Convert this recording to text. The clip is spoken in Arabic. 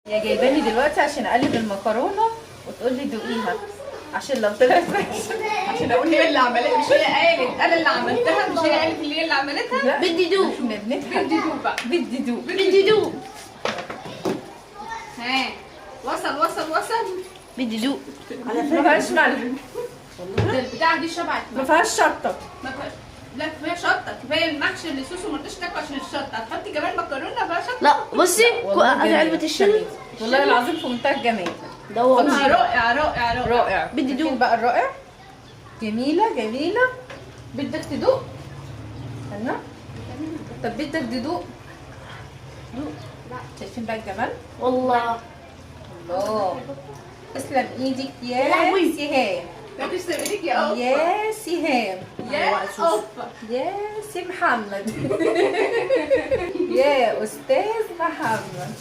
هي جايباني دلوقتي عشان اقلب المكرونه وتقول لي دوقيها عشان لو طلعت وحشه عشان اقول هي اللي عملتها، مش هي قالت انا اللي عملتها، مش هي قالت اللي هي اللي عملتها. لا، بدي دوق. احنا بنضحك. بدي دوق بقى، بدي دوق. بدي دوق. ها وصل وصل وصل. بدي دوق. ما فيهاش ملح، ده البتاعه دي شبعت. ما فيهاش شطه. لا كفايه شطه، كفايه المحشي اللي صوصه ما رضيتش تاكل عشان الشطه، هتحطي كمان مكرونه بقى شطه. لا بصي والله هاتي جميل. علبة الشل. والله العظيم في منتهى الجمال. دوق. رائع رائع رائع. رائع. بدي دوق. بقى الرائع. جميله جميله. بدك تدوق؟ استنى. طب بدك تدوق؟ دوق. شايفين بقى الجمال؟ والله الله. تسلم ايدك يا لهوي. سهام. لا تسلم ايدك يا قفه. يا سهام. يا قفه. يا سي محمد. يا استاذ محمد.